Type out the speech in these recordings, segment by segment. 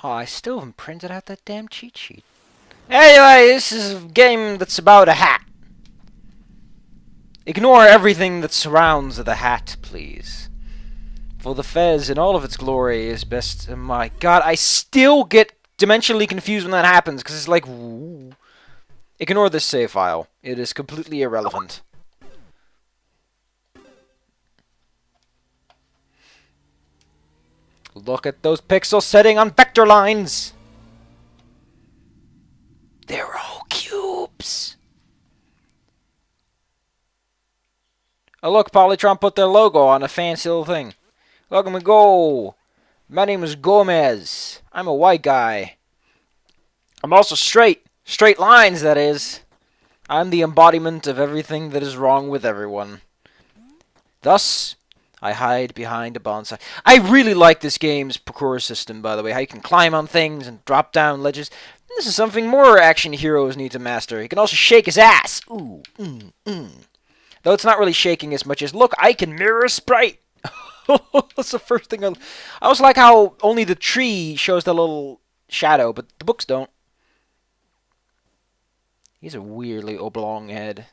Oh, I still haven't printed out that damn cheat sheet. Anyway, this is a game that's about a hat. Ignore everything that surrounds the hat, please. For the fez in all of its glory is best. Oh my god, I still get dimensionally confused when that happens, because it's like... Ooh. Ignore this save file. It is completely irrelevant. Look at those pixels setting on vector lines! They're all cubes! Oh look, Polytron put their logo on a fancy little thing. Look at me go! My name is Gomez. I'm a white guy. I'm also straight. Straight lines, that is. I'm the embodiment of everything that is wrong with everyone. Thus, I hide behind a bonsai. I really like this game's parkour system, by the way. How you can climb on things and drop down ledges. This is something more action heroes need to master. He can also shake his ass. Ooh, Though it's not really shaking as much as, look, I can mirror a sprite. That's the first thing I also like how only the tree shows the little shadow, but the books don't. He's a weirdly oblong head.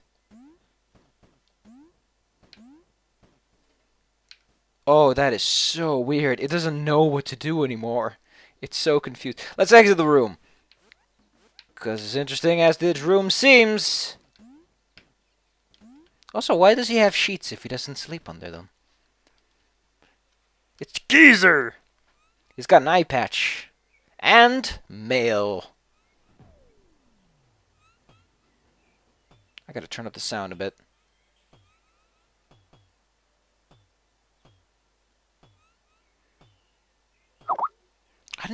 Oh, that is so weird. It doesn't know what to do anymore. It's so confused. Let's exit the room. Because as interesting as this room seems... Also, why does he have sheets if he doesn't sleep under them? It's Geezer! He's got an eye patch. And mail. I gotta turn up the sound a bit.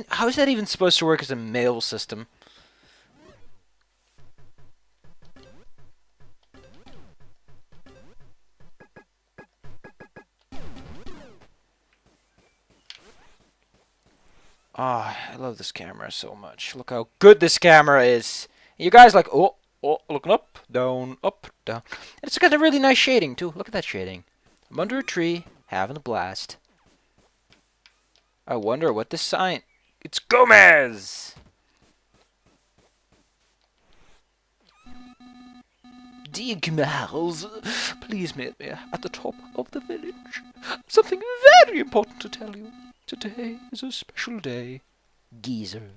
How is that even supposed to work as a mail system? Ah, oh, I love this camera so much. Look how good this camera is. You guys like, oh, looking up, down, up, down. And it's got a really nice shading, too. Look at that shading. I'm under a tree, having a blast. I wonder what this sign... It's Gomez! Dear Gomez, please meet me at the top of the village. Something very important to tell you. Today is a special day. Geezer.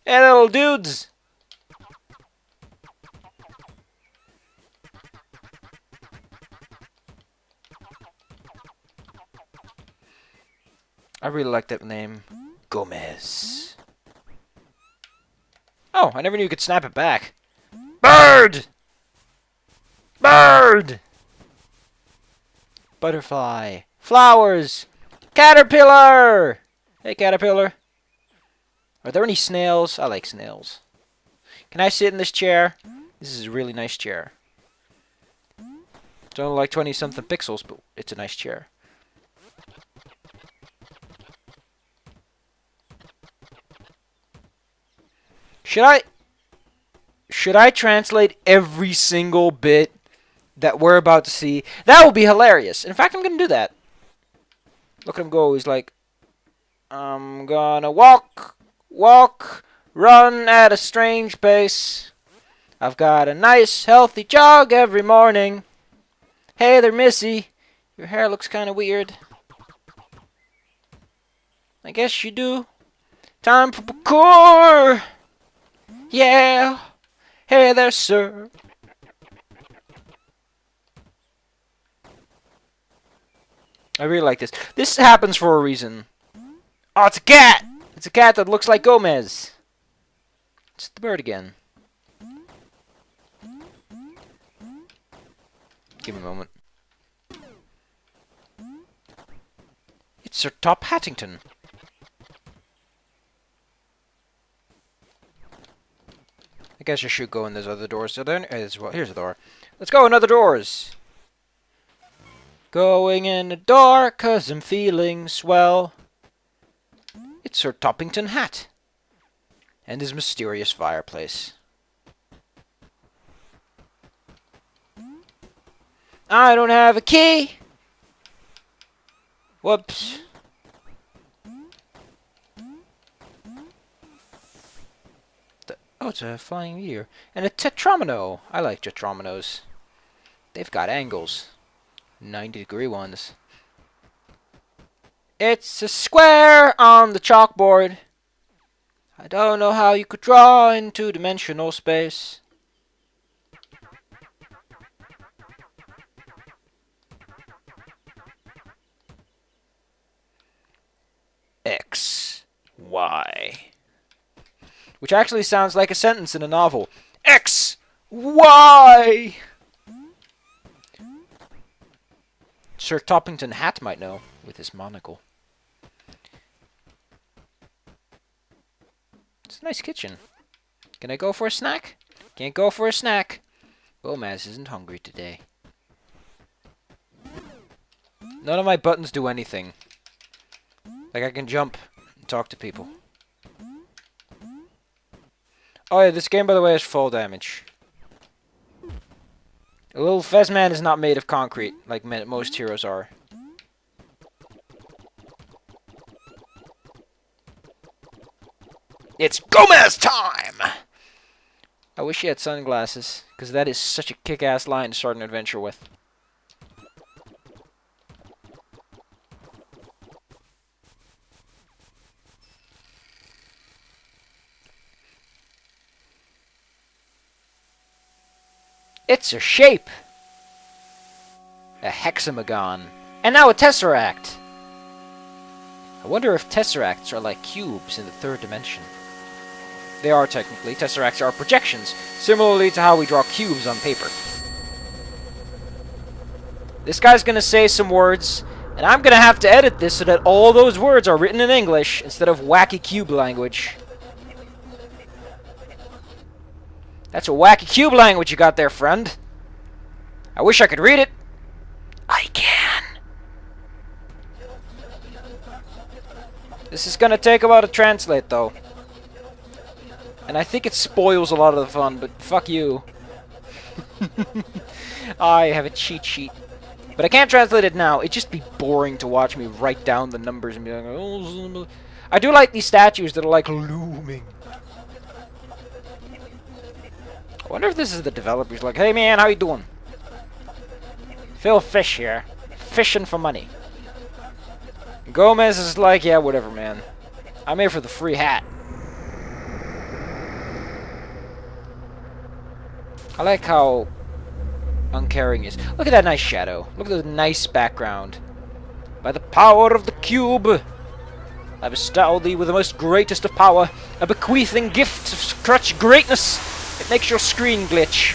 Hey, little dudes! I really like that name. Gomez. Oh, I never knew you could snap it back. Bird! Bird! Butterfly. Flowers. Caterpillar! Hey, caterpillar. Are there any snails? I like snails. Can I sit in this chair? This is a really nice chair. It's only like 20-something pixels, but it's a nice chair. Should I translate every single bit that we're about to see? That would be hilarious. In fact, I'm going to do that. Look at him go. He's like, I'm gonna walk, run at a strange pace. I've got a nice, healthy jog every morning. Hey there, Missy. Your hair looks kind of weird. I guess you do. Time for parkour! Yeah! Hey there, sir. I really like this. This happens for a reason. Oh, it's a cat! It's a cat that looks like Gomez. It's the bird again. Give me a moment. It's Sir Top Hattington. I guess I should go in those other doors. So then, well, here's a door. Let's go in other doors. Going in the door, 'cause I'm feeling swell. It's Sir Toppington Hat. And his mysterious fireplace. I don't have a key. Whoops. Oh, it's a flying meteor. And a tetromino. I like tetrominos. They've got angles. 90-degree ones. It's a square on the chalkboard. I don't know how you could draw in two-dimensional space. X, Y. Which actually sounds like a sentence in a novel. X, Y! Sir Toppington Hat might know, with his monocle. It's a nice kitchen. Can I go for a snack? Can't go for a snack. Gomez isn't hungry today. None of my buttons do anything. Like I can jump and talk to people. Oh yeah, this game by the way is fall damage. A little Fez man is not made of concrete, like most heroes are. It's Gomez time! I wish he had sunglasses, because that is such a kick-ass line to start an adventure with. It's a shape! A hexagon. And now a tesseract! I wonder if tesseracts are like cubes in the third dimension. They are technically. Tesseracts are projections, similarly to how we draw cubes on paper. This guy's gonna say some words, and I'm gonna have to edit this so that all those words are written in English instead of wacky cube language. That's a wacky cube language you got there, friend. I wish I could read it. I can. This is gonna take a while to translate, though. And I think it spoils a lot of the fun, but fuck you. I have a cheat sheet. But I can't translate it now. It'd just be boring to watch me write down the numbers and be like, oh. I do like these statues that are like looming. I wonder if this is the developers like, hey man, how you doing? Phil Fish here. Fishing for money. Gomez is like, yeah, whatever, man. I'm here for the free hat. I like how uncaring he is. Look at that nice shadow. Look at the nice background. By the power of the cube, I bestow thee with the most greatest of power, a bequeathing gift of such greatness, it makes your screen glitch.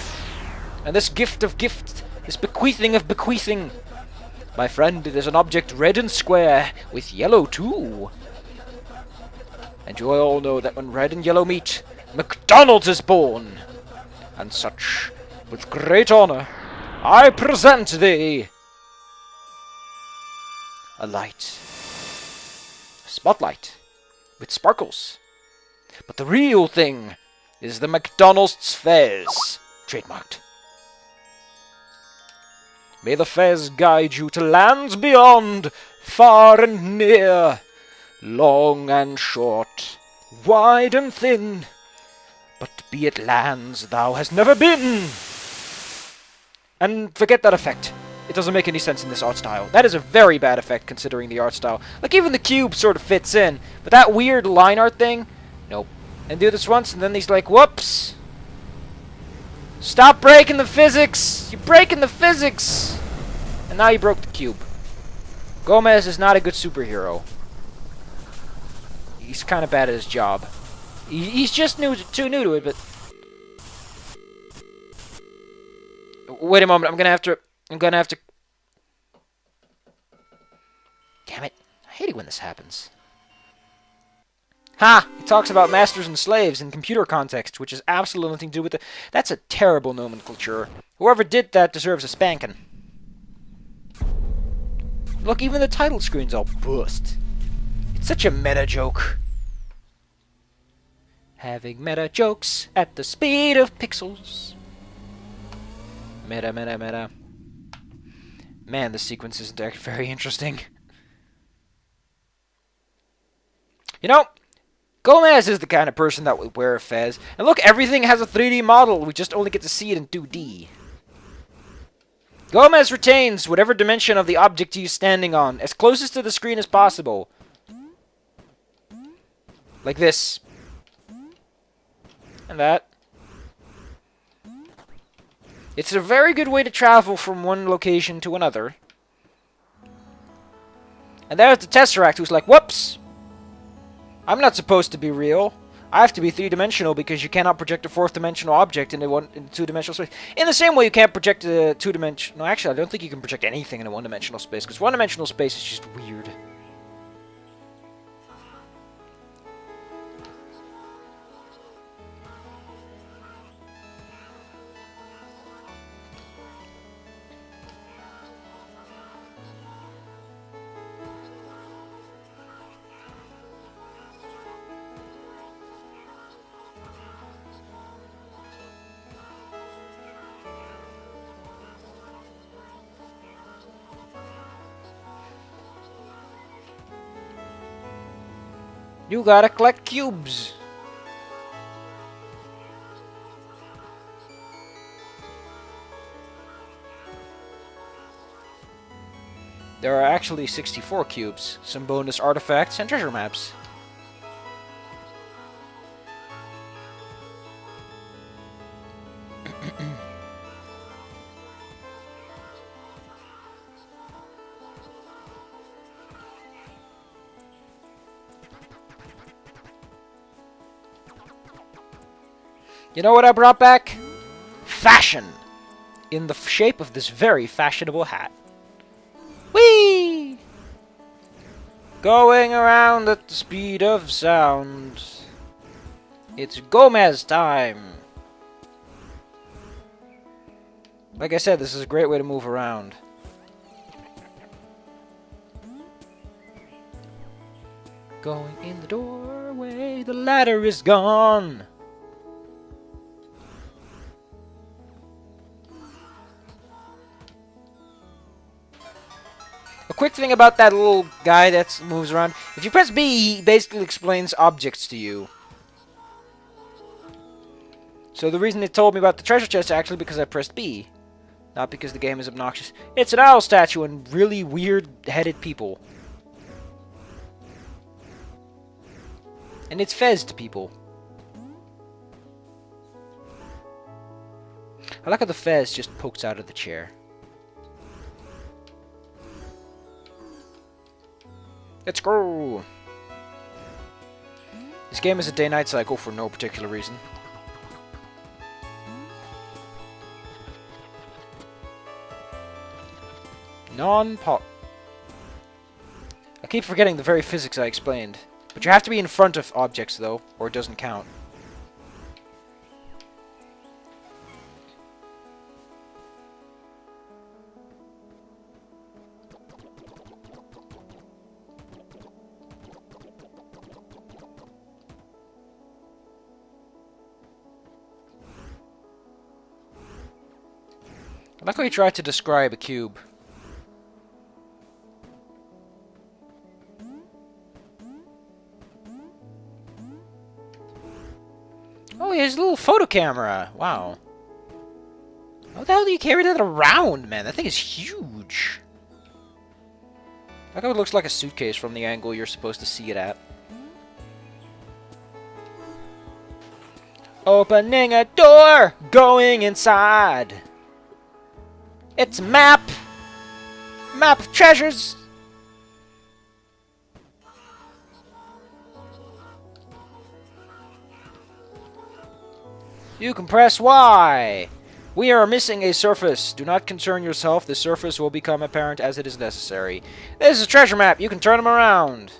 And this gift of gift, this bequeathing of bequeathing, my friend, it is an object red and square, with yellow too. And you all know that when red and yellow meet, McDonald's is born. And such, with great honor, I present thee a light. A spotlight. With sparkles. But the real thing is the McDonald's Fez. Trademarked. May the Fez guide you to lands beyond, far and near, long and short, wide and thin. But be it lands thou hast never been. And forget that effect. It doesn't make any sense in this art style. That is a very bad effect considering the art style. Like even the cube sort of fits in. But that weird line art thing, nope. And do this once and then he's like, whoops. Stop breaking the physics. You're breaking the physics. And now you broke the cube. Gomez is not a good superhero. He's kind of bad at his job. He's just too new to it, but... Wait a moment, I'm gonna have to... Damn it. I hate it when this happens. Ha! He talks about masters and slaves in computer context, which has absolutely nothing to do with the... That's a terrible nomenclature. Whoever did that deserves a spanking. Look, even the title screen's all bust. It's such a meta joke. Having meta jokes at the speed of pixels. Meta, meta, meta. Man, this sequence isn't very interesting. You know, Gomez is the kind of person that would wear a fez. And look, everything has a 3D model. We just only get to see it in 2D. Gomez retains whatever dimension of the object he's standing on, as closest to the screen as possible. Like this. And that. It's a very good way to travel from one location to another. And there's the Tesseract, who's like, whoops! I'm not supposed to be real. I have to be three-dimensional because you cannot project a fourth-dimensional object in two-dimensional space. In the same way you can't project a two-dimensional... No, actually, I don't think you can project anything in a one-dimensional space, because one-dimensional space is just weird. You gotta collect cubes. There are actually 64 cubes, some bonus artifacts, and treasure maps. You know what I brought back? Fashion! In the shape of this very fashionable hat. Whee! Going around at the speed of sound. It's Gomez time! Like I said, this is a great way to move around. Going in the doorway, the ladder is gone! A quick thing about that little guy that moves around. If you press B, he basically explains objects to you. So the reason it told me about the treasure chest is actually because I pressed B. Not because the game is obnoxious. It's an owl statue and really weird-headed people. And it's fez to people. I like how the fez just pokes out of the chair. Let's go! This game is a day-night cycle for no particular reason. Non-pop. I keep forgetting the very physics I explained. But you have to be in front of objects, though, or it doesn't count. I like how he tried to describe a cube. Oh, he has a little photo camera. Wow. How the hell do you carry that around, man? That thing is huge. I like how it looks like a suitcase from the angle you're supposed to see it at. Opening a door, going inside. It's a map! Map of treasures! You can press Y! We are missing a surface. Do not concern yourself. The surface will become apparent as it is necessary. This is a treasure map. You can turn them around.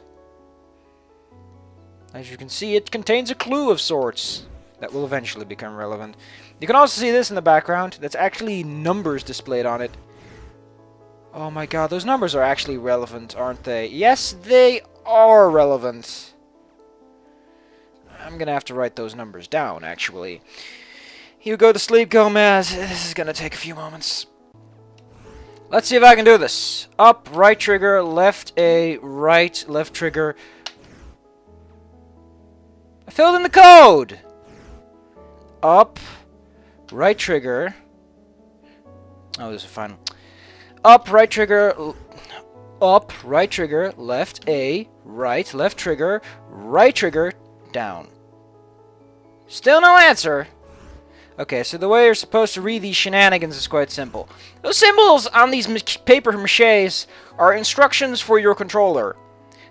As you can see, it contains a clue of sorts that will eventually become relevant. You can also see this in the background. That's actually numbers displayed on it. Oh my god, those numbers are actually relevant, aren't they? Yes, they are relevant. I'm gonna have to write those numbers down, actually. You go to sleep, Gomez. This is gonna take a few moments. Let's see if I can do this. Up, right trigger, left A, right, left trigger. I filled in the code! Up, right trigger. Oh, there's a final. Up, right trigger, left A, right, left trigger, down. Still no answer. Okay, so the way you're supposed to read these shenanigans is quite simple. Those symbols on these paper maches are instructions for your controller.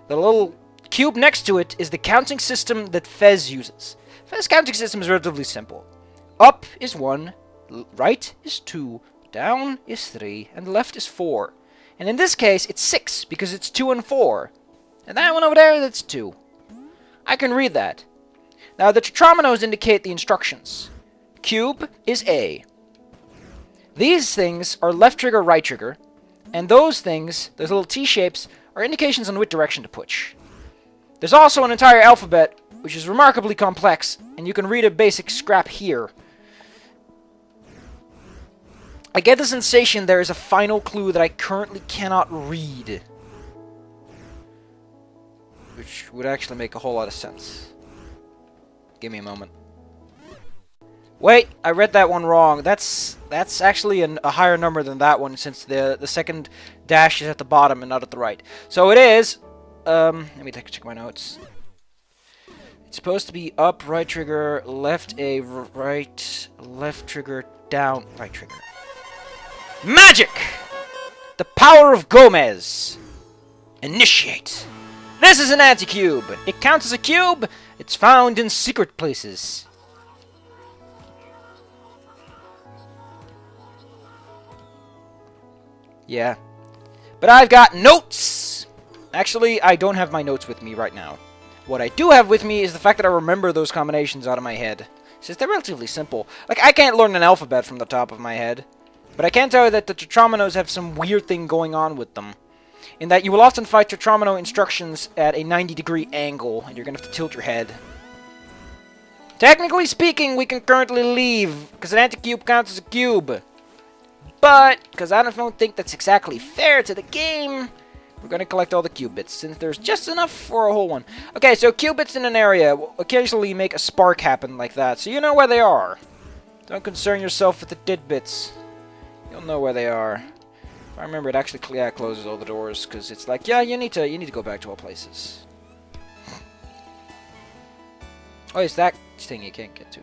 The little cube next to it is the counting system that Fez uses. Fez's counting system is relatively simple. Up is 1, right is 2, down is 3, and left is 4. And in this case, it's 6, because it's 2 and 4. And that one over there, that's 2. I can read that. Now, the tetrominoes indicate the instructions. Cube is A. These things are left trigger, right trigger, and those things, those little T-shapes, are indications on which direction to push. There's also an entire alphabet, which is remarkably complex, and you can read a basic scrap here. I get the sensation there is a final clue that I currently cannot read. Which would actually make a whole lot of sense. Give me a moment. Wait, I read that one wrong. That's actually a higher number than that one, since the second dash is at the bottom and not at the right. So it is, let me check my notes. It's supposed to be up, right trigger, left A, right, left trigger, down, right trigger. Magic! The power of Gomez. Initiate. This is an anti-cube. It counts as a cube. It's found in secret places. Yeah. But I've got notes! Actually, I don't have my notes with me right now. What I do have with me is the fact that I remember those combinations out of my head. Since they're relatively simple. Like, I can't learn an alphabet from the top of my head. But I can tell you that the tetrominoes have some weird thing going on with them. In that you will often find tetromino instructions at a 90-degree angle, and you're going to have to tilt your head. Technically speaking, we can currently leave, because an anti-cube counts as a cube. But, because I don't think that's exactly fair to the game, we're going to collect all the qubits, since there's just enough for a whole one. Okay, so qubits in an area will occasionally make a spark happen like that, so you know where they are. Don't concern yourself with the tidbits. You'll know where they are. If I remember, it actually closes all the doors, because it's like, yeah, you need to go back to all places. Oh, it's that thing you can't get to.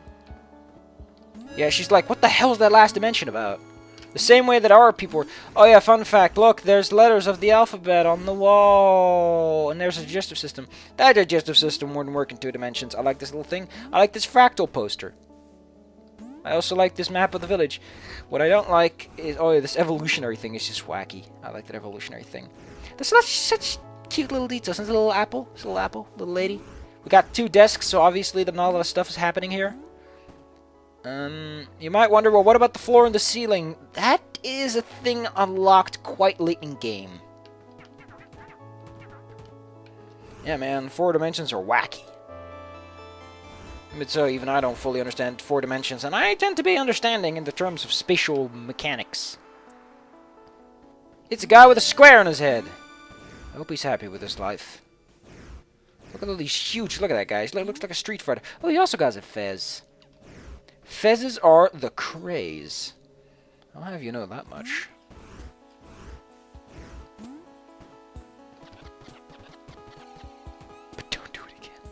Yeah, she's like, what the hell is that last dimension about? The same way that our people were... Oh yeah, fun fact, look, there's letters of the alphabet on the wall. And there's a digestive system. That digestive system wouldn't work in 2 dimensions. I like this little thing. I like this fractal poster. I also like this map of the village. What I don't like is... Oh yeah, this evolutionary thing is just wacky. I like that evolutionary thing. There's such cute little details. There's a little apple. There's a little apple. Little lady. We got 2 desks, so obviously not a lot of stuff is happening here. You might wonder, well, what about the floor and the ceiling? That is a thing unlocked quite late in game. Yeah, man, 4 dimensions are wacky. But so even I don't fully understand 4 dimensions, and I tend to be understanding in the terms of spatial mechanics. It's a guy with a square on his head. I hope he's happy with his life. Look at all these huge... Look at that guy. He looks like a street fighter. Oh, he also got a fez. Fezzes are the craze. I'll have you know that much. But don't do it again.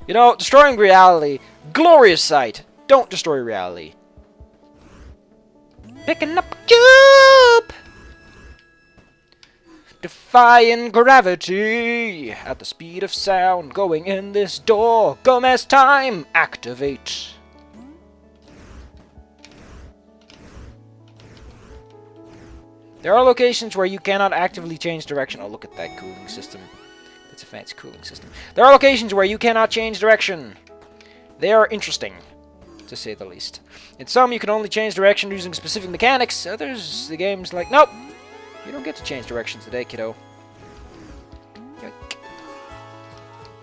You know, destroying reality, glorious sight. Don't destroy reality. Picking up a cube! Defying gravity at the speed of sound, going in this door. Gomez time, activate. There are locations where you cannot actively change direction. Oh, look at that cooling system. It's a fancy cooling system. There are locations where you cannot change direction. They are interesting, to say the least. In some, you can only change direction using specific mechanics. Others, the game's like, nope. You don't get to change direction today, kiddo.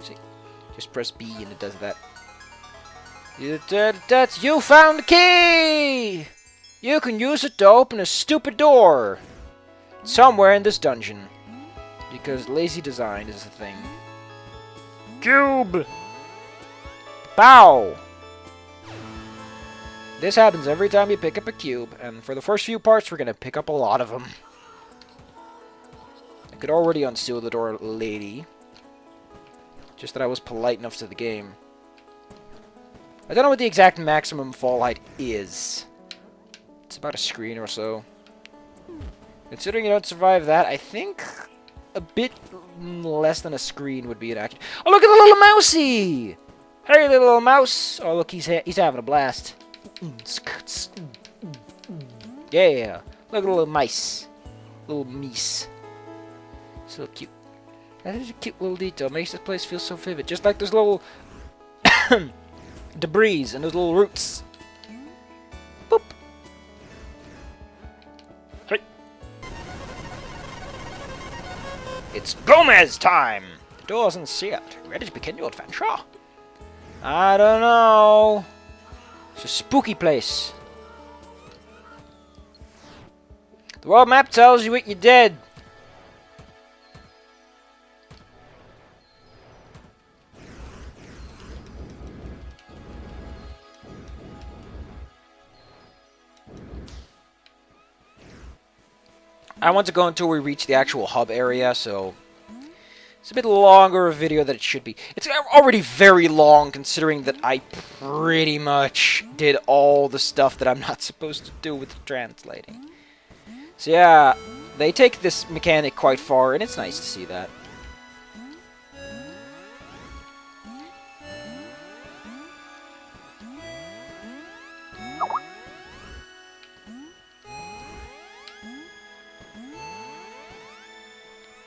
See, just press B and it does that. You found the key! You can use it to open a stupid door. Somewhere in this dungeon. Because lazy design is the thing. Cube! Pow! This happens every time you pick up a cube, and for the first few parts, we're going to pick up a lot of them. I could already unseal the door, lady. Just that I was polite enough to the game. I don't know what the exact maximum fall height is. It's about a screen or so. Considering you don't survive that, I think a bit less than a screen would be an accurate. Oh, look at the little mousey! Hey, little mouse! Oh, look, he's having a blast. Yeah, look at the little mice. Little meese. So cute. That is a cute little detail. Makes this place feel so vivid. Just like those little debris and those little roots. Boop. Hey. It's Gomez time! The door's unsealed. Ready to begin your adventure? I don't know. It's a spooky place. The world map tells you what you did. I want to go until we reach the actual hub area, so it's a bit longer a video than it should be. It's already very long, considering that I pretty much did all the stuff that I'm not supposed to do with translating. So yeah, they take this mechanic quite far, and it's nice to see that.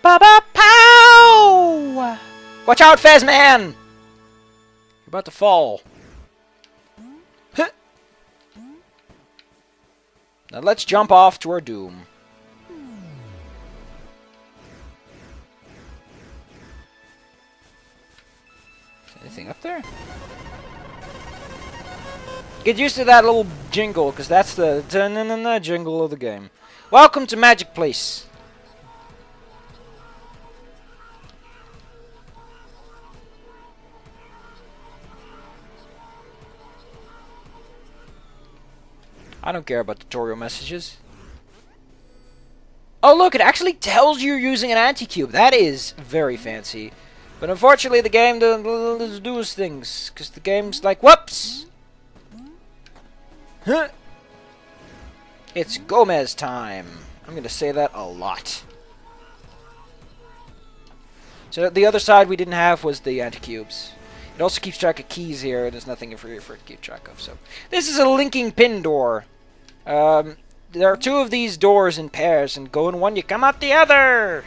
Ba-ba-pow! Watch out, Fazman! You're about to fall. Huh. Now let's jump off to our doom. Is anything up there? Get used to that little jingle, because that's the da-na-na-na jingle of the game. Welcome to Magic Place. I don't care about tutorial messages. Oh look, it actually tells you you're using an anti-cube. That is very fancy. But unfortunately the game doesn't do those things. Because the game's like, whoops! Huh. It's Gomez time. I'm going to say that a lot. So the other side we didn't have was the anti-cubes. It also keeps track of keys here, and there's nothing for it to keep track of. So this is a linking pin door. There are two of these doors in pairs, and go in one, you come out the other!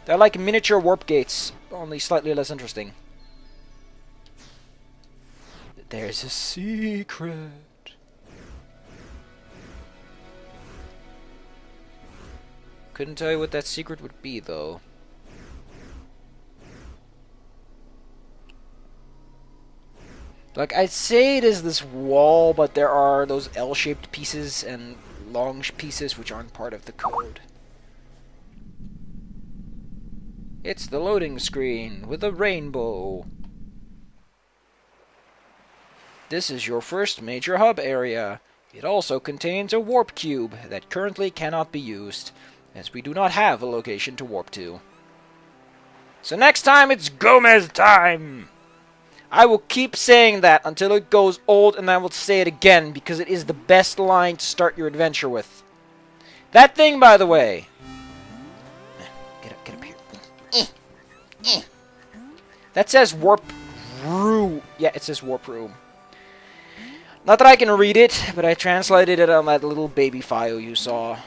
They're like miniature warp gates, only slightly less interesting. There's a secret. Couldn't tell you what that secret would be, though. Like, I'd say it is this wall, but there are those L-shaped pieces and long pieces which aren't part of the code. It's the loading screen with a rainbow. This is your first major hub area. It also contains a warp cube that currently cannot be used, as we do not have a location to warp to. So next time, it's Gomez time! I will keep saying that until it goes old, and I will say it again, because it is the best line to start your adventure with. That thing, by the way. Get up here. That says warp room. Yeah, it says warp room. Not that I can read it, but I translated it on that little baby file you saw.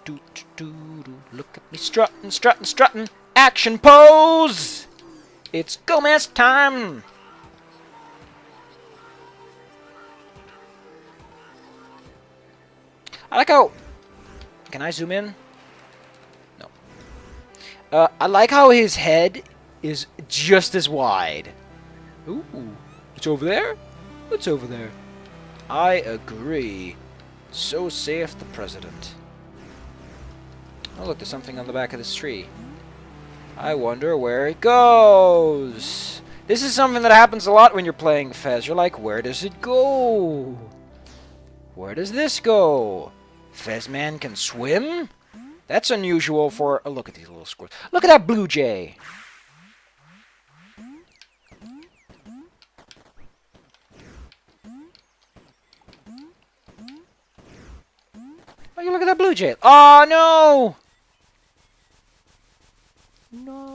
Look at me strutting, strutting, strutting. Action pose! It's Gomez time! I like how... Can I zoom in? No. I like how his head is just as wide. Ooh. It's over there? What's over there? I agree. So saith the president. Oh look, there's something on the back of this tree. I wonder where it goes. This is something that happens a lot when you're playing Fez. You're like, where does it go? Where does this go? Fezman can swim? That's unusual for... Oh, look at these little squirrels. Look at that blue jay. Oh, you look at that blue jay. Oh, no! No.